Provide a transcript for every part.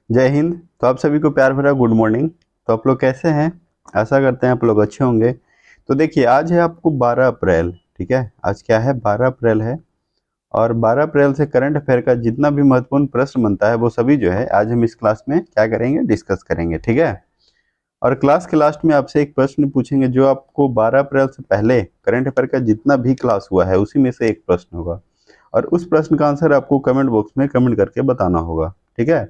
जय हिंद। तो आप सभी को प्यार भरा गुड मॉर्निंग। तो आप लोग कैसे हैं? आशा करते हैं आप लोग अच्छे होंगे। तो देखिए, आज है आपको 12 अप्रैल। ठीक है, आज क्या है? 12 अप्रैल है। और 12 अप्रैल से करंट अफेयर का जितना भी महत्वपूर्ण प्रश्न बनता है वो सभी जो है आज हम इस क्लास में क्या करेंगे, डिस्कस करेंगे। ठीक है। और क्लास के लास्ट में आपसे एक प्रश्न पूछेंगे जो आपको 12 अप्रैल से पहले करंट अफेयर का जितना भी क्लास हुआ है उसी में से एक प्रश्न होगा। और उस प्रश्न का आंसर आपको कमेंट बॉक्स में कमेंट करके बताना होगा। ठीक है।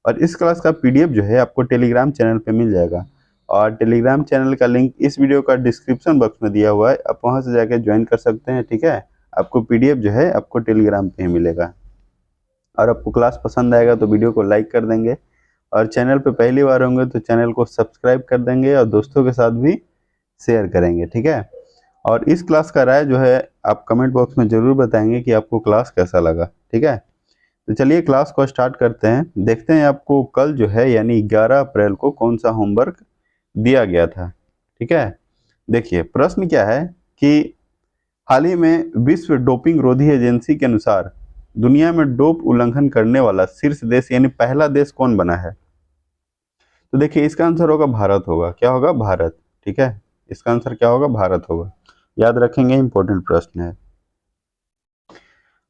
और इस क्लास का पीडीएफ जो है आपको टेलीग्राम चैनल पे मिल जाएगा। और टेलीग्राम चैनल का लिंक इस वीडियो का डिस्क्रिप्शन बॉक्स में दिया हुआ है, आप वहां से जाके ज्वाइन कर सकते हैं। ठीक है। आपको पीडीएफ जो है आपको टेलीग्राम पे ही मिलेगा। और आपको क्लास पसंद आएगा तो वीडियो को लाइक कर देंगे, और चैनल पे पहली बार होंगे तो चैनल को सब्सक्राइब कर देंगे और दोस्तों के साथ भी शेयर करेंगे। ठीक है। और इस क्लास का राय जो है आप कमेंट बॉक्स में जरूर बताएंगे कि आपको क्लास कैसा लगा। ठीक है। तो चलिए क्लास को स्टार्ट करते हैं। देखते हैं आपको कल जो है यानी 11 अप्रैल को कौन सा होमवर्क दिया गया था। ठीक है। देखिए प्रश्न क्या है कि हाल ही में विश्व डोपिंग रोधी एजेंसी के अनुसार दुनिया में डोप उल्लंघन करने वाला शीर्ष देश यानी पहला देश कौन बना है? तो देखिए इसका आंसर होगा भारत होगा। क्या होगा? भारत। ठीक है। इसका आंसर क्या होगा? भारत होगा। याद रखेंगे, इंपॉर्टेंट प्रश्न है।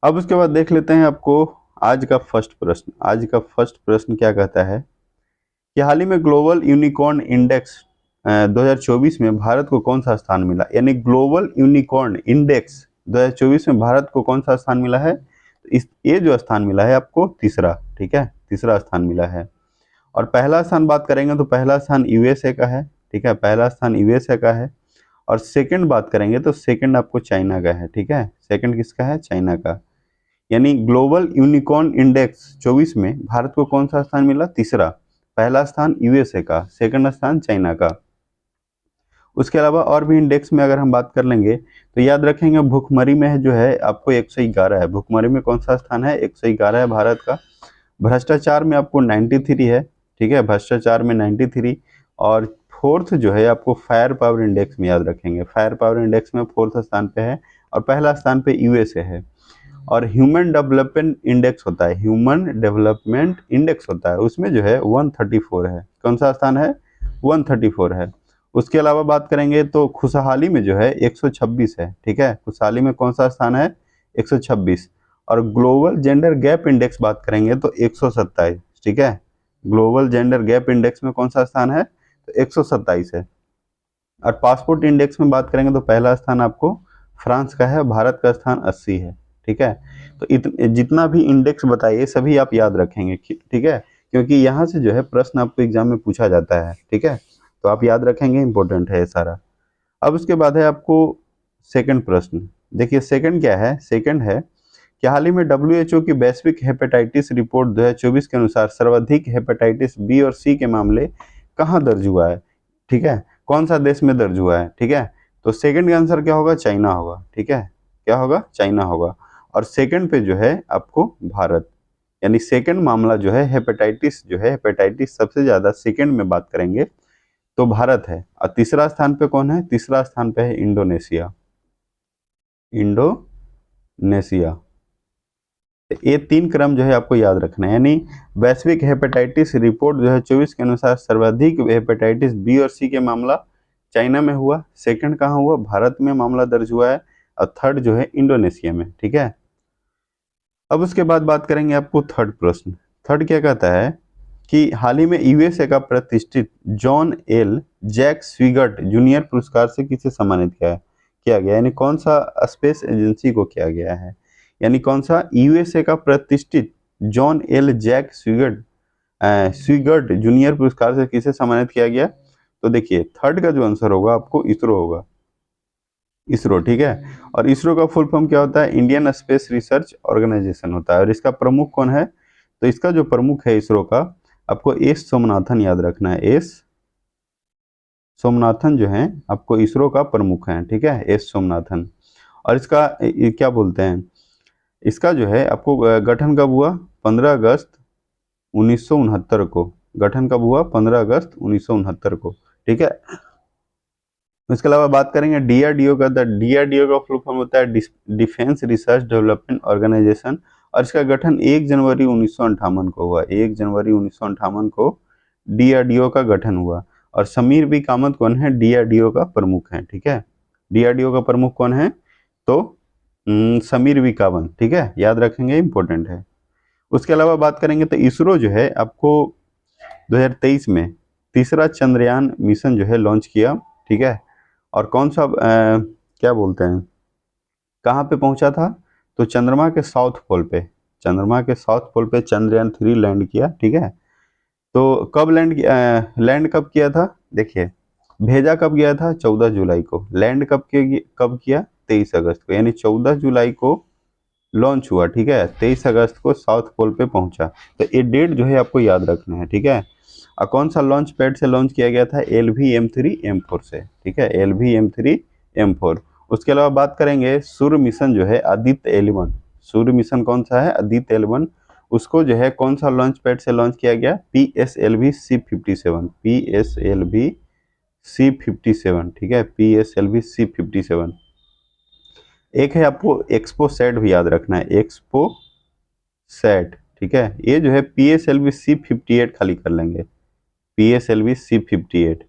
अब उसके बाद देख लेते हैं आपको आज का फर्स्ट प्रश्न। आज का फर्स्ट प्रश्न क्या कहता है कि हाल ही में ग्लोबल यूनिकॉर्न इंडेक्स 2024 में भारत को कौन सा स्थान मिला? यानी ग्लोबल यूनिकॉर्न इंडेक्स 2024 में भारत को कौन सा स्थान मिला है? तो इस ये जो स्थान मिला है आपको तीसरा। ठीक है, तीसरा स्थान मिला है। और पहला स्थान बात करेंगे तो पहला स्थान यूएसए का है। ठीक है, पहला स्थान यूएसए का है। और सेकंड बात करेंगे तो सेकंड आपको चाइना का है। ठीक है, सेकंड किसका है? चाइना का। यानी ग्लोबल यूनिकॉर्न इंडेक्स 24 में भारत को कौन सा स्थान मिला? तीसरा। पहला स्थान यूएसए का, सेकंड स्थान चाइना का। उसके अलावा और भी इंडेक्स में अगर हम बात कर लेंगे तो याद रखेंगे भुखमरी में है जो है आपको 111 है। भुखमरी में कौन सा स्थान है? 111 है भारत का। भ्रष्टाचार में आपको 93 है। ठीक है, भ्रष्टाचार में 93। और फोर्थ जो है आपको फायर पावर इंडेक्स में याद रखेंगे, फायर पावर इंडेक्स में फोर्थ स्थान पे है। और पहला स्थान पे यूएसए है। और ह्यूमन डेवलपमेंट इंडेक्स होता है, ह्यूमन डेवलपमेंट इंडेक्स होता है, उसमें जो है 134 है। कौन सा स्थान है? 134 है। उसके अलावा बात करेंगे तो खुशहाली में जो है 126 है। ठीक है, खुशहाली में कौन सा स्थान है? 126। और ग्लोबल जेंडर गैप इंडेक्स बात करेंगे तो 127। ठीक है, ग्लोबल जेंडर गैप इंडेक्स में कौन सा स्थान है? तो 127 है। और पासपोर्ट इंडेक्स में बात करेंगे तो पहला स्थान आपको फ्रांस का है, भारत का स्थान 80 है। ठीक है। तो जितना भी इंडेक्स बताइए सभी आप याद रखेंगे। ठीक है, क्योंकि यहाँ से जो है प्रश्न आपको एग्जाम में पूछा जाता है। ठीक है, तो आप याद रखेंगे, इंपॉर्टेंट है ये सारा। अब उसके बाद है आपको सेकंड प्रश्न। देखिए सेकंड क्या है? सेकंड है कि हाल ही में डब्ल्यूएचओ की वैश्विक हेपेटाइटिस रिपोर्ट 2024 के अनुसार सर्वाधिक हेपेटाइटिस बी और सी के मामले कहाँ दर्ज हुआ है? ठीक है, कौन सा देश में दर्ज हुआ है? ठीक है, तो सेकंड का आंसर क्या होगा? चाइना होगा। ठीक है, क्या होगा? चाइना होगा। और सेकंड पे जो है आपको भारत, यानी सेकंड मामला जो है हेपेटाइटिस, जो है हेपेटाइटिस सबसे ज्यादा सेकंड में बात करेंगे तो भारत है। और तीसरा स्थान पे कौन है? तीसरा स्थान पे है इंडोनेशिया। इंडोनेशिया। ये तीन क्रम जो है आपको याद रखना है। यानी वैश्विक हेपेटाइटिस रिपोर्ट जो है 24 के अनुसार सर्वाधिक हेपेटाइटिस बी और सी के मामला चाइना में हुआ, सेकंड कहाँ हुआ? भारत में मामला दर्ज हुआ है। और थर्ड जो है इंडोनेशिया में। ठीक है। अब उसके बाद बात करेंगे आपको थर्ड प्रश्न। थर्ड क्या कहता है कि हाल ही में यूएसए का प्रतिष्ठित जॉन एल जैक स्विगर्ट जूनियर पुरस्कार से किसे सम्मानित किया गया? यानी कौन सा स्पेस एजेंसी को किया गया है? यानी कौन सा? यूएसए का प्रतिष्ठित जॉन एल जैक स्विगर्ट जूनियर पुरस्कार से किसे सम्मानित किया गया? तो देखिए थर्ड का जो आंसर होगा आपको इसरो होगा। इसरो। ठीक है। और इसरो का फुल फॉर्म क्या होता है? इंडियन स्पेस रिसर्च ऑर्गेनाइजेशन होता है। और इसका प्रमुख कौन है? तो इसका जो प्रमुख है इसरो का, आपको एस सोमनाथन याद रखना है। एस सोमनाथन जो है आपको इसरो का प्रमुख है। ठीक है, एस सोमनाथन। और इसका क्या बोलते हैं, इसका जो है आपको गठन कब हुआ? 15 अगस्त 1969 को। गठन कब हुआ? 15 अगस्त 1969 को। ठीक है। इसके अलावा बात करेंगे डीआरडीओ का। डीआरडीओ का फुल फॉर्म होता है डिफेंस रिसर्च डेवलपमेंट ऑर्गेनाइजेशन। और इसका गठन 1 जनवरी 1958 को हुआ। 1 जनवरी 1958 को डीआरडीओ का गठन हुआ। और समीर बी कामत कौन है? डीआरडीओ का प्रमुख है, ठीक है। डीआरडीओ का प्रमुख कौन है? तो समीर बी कामत, ठीक है, याद रखेंगे, इंपॉर्टेंट है। उसके अलावा बात करेंगे तो इसरो जो है आपको 2023 में तीसरा चंद्रयान मिशन जो है लॉन्च किया, ठीक है। और कौन सा क्या बोलते हैं, कहाँ पे पहुंचा था? तो चंद्रमा के साउथ पोल पे, चंद्रमा के साउथ पोल पे चंद्रयान 3 लैंड किया, ठीक है। तो कब लैंड कब किया था? देखिए, भेजा कब गया था? 14 जुलाई को। लैंड कब किया? 23 अगस्त को। यानी 14 जुलाई को लॉन्च हुआ, ठीक है, 23 अगस्त को साउथ पोल पे पहुंचा। तो ये डेट जो है आपको याद रखना है, ठीक है। और कौन सा लॉन्च पैड से लॉन्च किया गया था? LV-M3-M4 से, ठीक है, LV-M3-M4। उसके अलावा बात करेंगे सूर्य मिशन जो है आदित्य-L1। सूर्य मिशन कौन सा है? आदित्य-L1। उसको जो है कौन सा लॉन्च पैड से लॉन्च किया गया? PSLV-C57, PSLV-C57, ठीक है, PSLV-C57। एक है आपको एक्सपो सेट भी याद रखना है, एक्सपो सेट, ठीक है। ये जो है PSLV-C58 खाली कर लेंगे, PSLV-C58।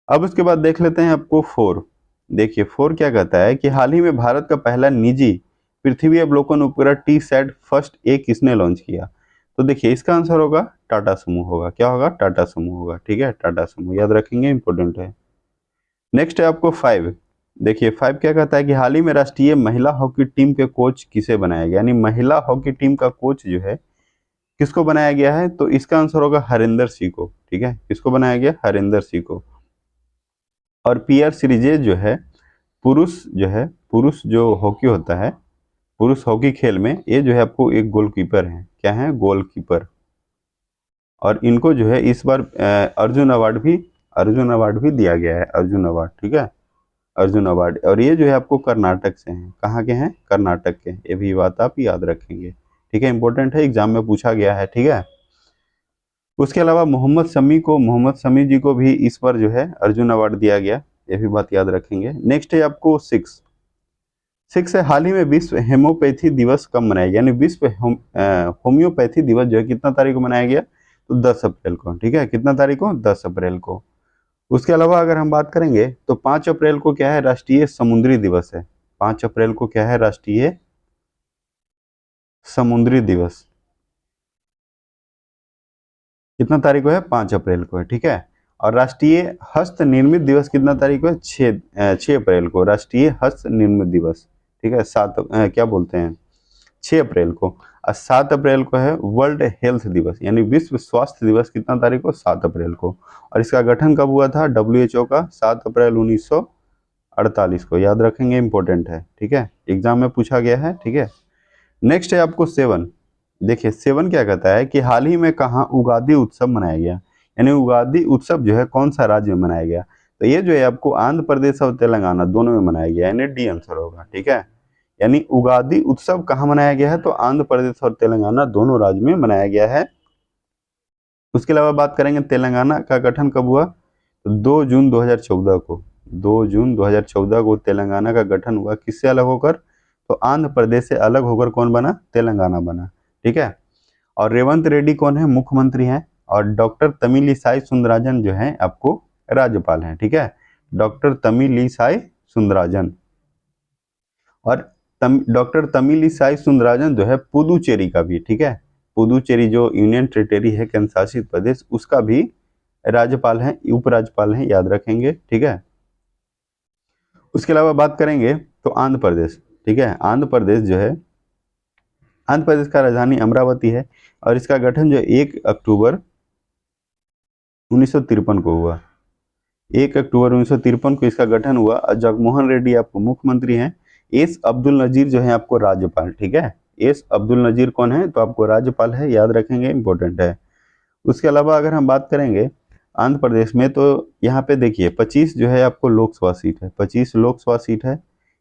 अब उसके बाद देख लेते हैं आपको 4। देखिए 4 क्या कहता है कि हाल ही में भारत का पहला निजी पृथ्वी अवलोकन उपग्रह टी-सैट फर्स्ट ए किसने लॉन्च किया? तो देखिए इसका आंसर होगा टाटा समूह होगा। क्या होगा? टाटा समूह होगा, ठीक है, टाटा समूह, याद रखेंगे, इंपॉर्टेंट है। नेक्स्ट है आपको 5। देखिए 5 क्या कहता है कि हाल ही में राष्ट्रीय महिला हॉकी टीम के कोच किसे बनाया गया? यानी महिला हॉकी टीम का कोच जो है किसको बनाया गया है? तो इसका आंसर होगा हरिंदर सिंह को, ठीक है, किसको बनाया गया? हरिंदर सिंह को। और पीआर सीरीजेज जो है पुरुष जो हॉकी होता है, पुरुष हॉकी खेल में ये जो है आपको एक गोलकीपर है। क्या है? गोलकीपर। और इनको जो है इस बार अर्जुन अवार्ड भी दिया गया है, अर्जुन अवार्ड, ठीक है, अर्जुन अवार्ड। और ये जो है आपको कर्नाटक से हैं। कहाँ के हैं? कर्नाटक के। ये भी बात आप याद रखेंगे, ठीक है, इंपॉर्टेंट है, एग्जाम में पूछा गया है, ठीक है। उसके अलावा मोहम्मद शमी जी को भी इस बार जो है अर्जुन अवार्ड दिया गया, ये भी बात याद रखेंगे। नेक्स्ट है आपको 6 है, हाल ही में विश्व हेमोपैथी दिवस कब मनाया गया? यानी विश्व होम्योपैथी दिवस जो है कितना तारीख को मनाया गया? तो 10 अप्रैल को, ठीक है, कितना तारीख को? 10 अप्रैल को। उसके अलावा अगर हम बात करेंगे तो 5 अप्रैल को क्या है? राष्ट्रीय समुद्री दिवस है। 5 अप्रैल को क्या है? राष्ट्रीय समुद्री दिवस। कितना तारीख को है? 5 अप्रैल को है, ठीक है। और राष्ट्रीय हस्त निर्मित दिवस कितना तारीख को है? 6 अप्रैल को राष्ट्रीय हस्त निर्मित दिवस, ठीक है। क्या बोलते हैं, 6 अप्रैल को। और 7 अप्रैल को है वर्ल्ड हेल्थ दिवस, यानी विश्व स्वास्थ्य दिवस, कितना तारीख को? 7 अप्रैल को। और इसका गठन कब हुआ था? WHO का 7 अप्रैल 1948 को, याद रखेंगे, इंपॉर्टेंट है, ठीक है, एग्जाम में पूछा गया है, ठीक है। नेक्स्ट है आपको 7। देखिए 7 क्या कहता है कि हाल ही में कहाँ उगादी उत्सव मनाया गया? यानी उगादी उत्सव जो है कौन सा राज्य में मनाया गया? तो ये जो है आपको आंध्र प्रदेश और तेलंगाना दोनों में मनाया गया, यानी डी आंसर होगा, ठीक है। यानी उगादी उत्सव कहाँ मनाया गया है? तो आंध्र प्रदेश और तेलंगाना दोनों राज्य में मनाया गया है। उसके अलावा बात करेंगे तेलंगाना का गठन कब हुआ? तो 2 जून 2014 को, 2 जून 2014 को तेलंगाना का गठन हुआ। किससे अलग होकर? तो आंध्र प्रदेश से अलग होकर कौन बना? तेलंगाना बना, ठीक है। और रेवंत रेड्डी कौन है? मुख्यमंत्री हैं। और डॉक्टर तमिलिसाई सुंदरराजन जो है आपको राज्यपाल हैं, ठीक है, डॉक्टर तमिलिसाई सुंदरराजन। और डॉक्टर तमिलिसाई सुंदरराजन जो है पुदुचेरी का भी, ठीक है, पुदुचेरी जो यूनियन टेरिटरी है, केंद्र शासित प्रदेश, उसका भी राज्यपाल हैं, उपराज्यपाल हैं, याद रखेंगे, ठीक है। उसके अलावा बात करेंगे तो आंध्र प्रदेश, ठीक है, आंध्र प्रदेश जो है, आंध्र प्रदेश का राजधानी अमरावती है। और इसका गठन जो 1 अक्टूबर 1953 को हुआ, 1 अक्टूबर 1953 को इसका गठन हुआ। और जगमोहन रेड्डी आपको मुख्यमंत्री हैं। एस अब्दुल नजीर जो है आपको राज्यपाल, ठीक है, एस अब्दुल नजीर कौन है? तो आपको राज्यपाल है, याद रखेंगे, इंपॉर्टेंट है। उसके अलावा अगर हम बात करेंगे आंध्र प्रदेश में, तो यहाँ पे देखिए 25 जो है आपको लोकसभा सीट है, 25 लोकसभा सीट है,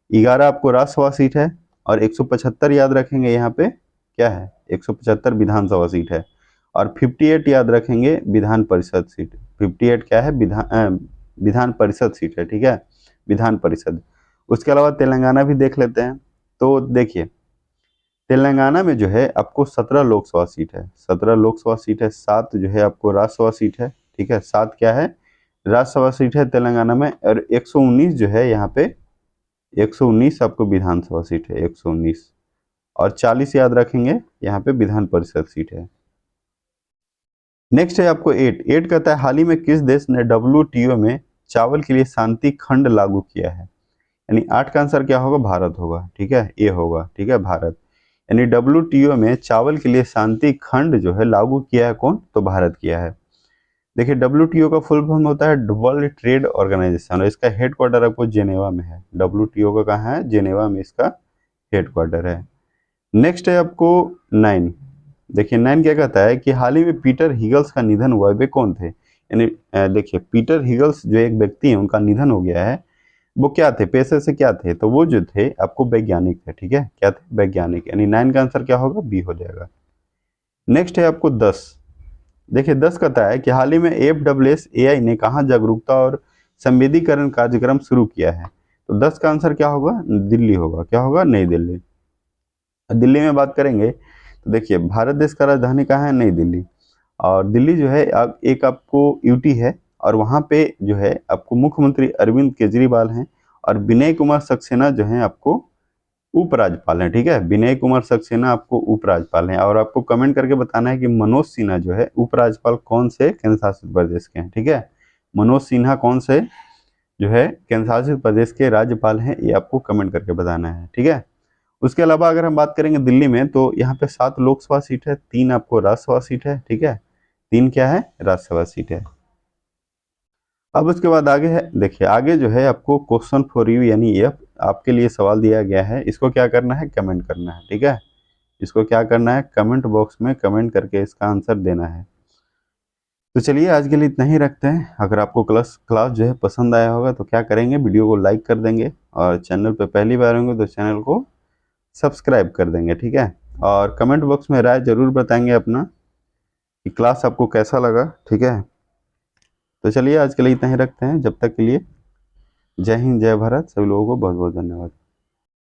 11 आपको राज्यसभा सीट है, और 175 याद रखेंगे यहाँ पे क्या है? 175 विधानसभा सीट है। और 58 याद रखेंगे विधान परिषद सीट। 58 क्या है? विधान परिषद सीट है, ठीक है, विधान परिषद। उसके अलावा तेलंगाना भी देख लेते हैं। तो देखिए तेलंगाना में जो है आपको 17 लोकसभा सीट है, 17 लोकसभा सीट है, 7 जो है आपको राज्यसभा सीट है, ठीक है, 7 क्या है राज्यसभा सीट है तेलंगाना में, और 119 जो है यहाँ पे 119 आपको विधानसभा सीट है, 119, और 40 याद रखेंगे यहाँ पे विधान परिषद सीट है। नेक्स्ट है आपको 8 कहता है हाल ही में किस देश ने WTO में चावल के लिए शांति खंड लागू किया है, यानी 8 का आंसर क्या होगा, भारत होगा, ठीक है, ये होगा, ठीक है, भारत। यानी WTO में चावल के लिए शांति खंड जो है लागू किया है कौन, तो भारत किया है। देखिए WTO का फुल फॉर्म होता है वर्ल्ड ट्रेड ऑर्गेनाइजेशन, और इसका हेडक्वार्टर आपको जेनेवा में है। WTO का कहाँ है, जेनेवा में इसका हेडक्वार्टर है। नेक्स्ट है आपको 9। देखिए 9 क्या कहता है कि हाल ही में पीटर हिगल्स का निधन हुआ है। वे कौन थे, यानी देखिए पीटर हिगल्स जो एक व्यक्ति है उनका निधन हो गया है। वो क्या थे, पेशे से क्या थे, तो वो जो थे आपको वैज्ञानिक थे, ठीक है, क्या थे, वैज्ञानिक, यानी 9 का आंसर क्या होगा, बी हो जाएगा। नेक्स्ट है आपको 10। देखिए 10 कहता है कि हाल ही में FSSAI ने कहाँ जागरूकता और संवेदीकरण कार्यक्रम शुरू किया है, तो 10 का आंसर क्या होगा, दिल्ली होगा, क्या होगा, नई दिल्ली। दिल्ली में बात करेंगे तो देखिए भारत देश का राजधानी कहाँ है, नई दिल्ली, और दिल्ली जो है एक आपको यूटी है, और वहाँ पे जो है आपको मुख्यमंत्री अरविंद केजरीवाल हैं, और विनय कुमार सक्सेना जो हैं आपको उपराज्यपाल हैं, ठीक है, विनय कुमार सक्सेना आपको उपराज्यपाल हैं। और आपको कमेंट करके बताना है कि मनोज सिन्हा जो है उपराज्यपाल कौन से केंद्र शासित प्रदेश के हैं, ठीक है, मनोज सिन्हा कौन से जो है केंद्र शासित प्रदेश के राज्यपाल हैं, ये आपको कमेंट करके बताना है, ठीक है। उसके अलावा अगर हम बात करेंगे दिल्ली में, तो यहाँ पे 7 लोकसभा सीट है, 3 आपको राज्यसभा सीट है, ठीक है, 3 क्या है, राज्यसभा सीट है। अब उसके बाद आगे है, देखिए आगे जो है आपको क्वेश्चन फॉर यू, यानी ये आपके लिए सवाल दिया गया है, इसको क्या करना है, कमेंट करना है, ठीक है, इसको क्या करना है, कमेंट बॉक्स में कमेंट करके इसका आंसर देना है। तो चलिए आज के लिए इतना ही रखते हैं। अगर आपको क्लास जो है पसंद आया होगा तो क्या करेंगे, वीडियो को लाइक कर देंगे, और चैनल पे पहली बार होंगे तो चैनल को सब्सक्राइब कर देंगे, ठीक है, और कमेंट बॉक्स में राय जरूर बताएंगे अपना कि क्लास आपको कैसा लगा, ठीक है। तो चलिए आज के लिए इतना ही रखते हैं, जब तक के लिए जय हिंद जय भारत, सभी लोगों को बहुत बहुत धन्यवाद।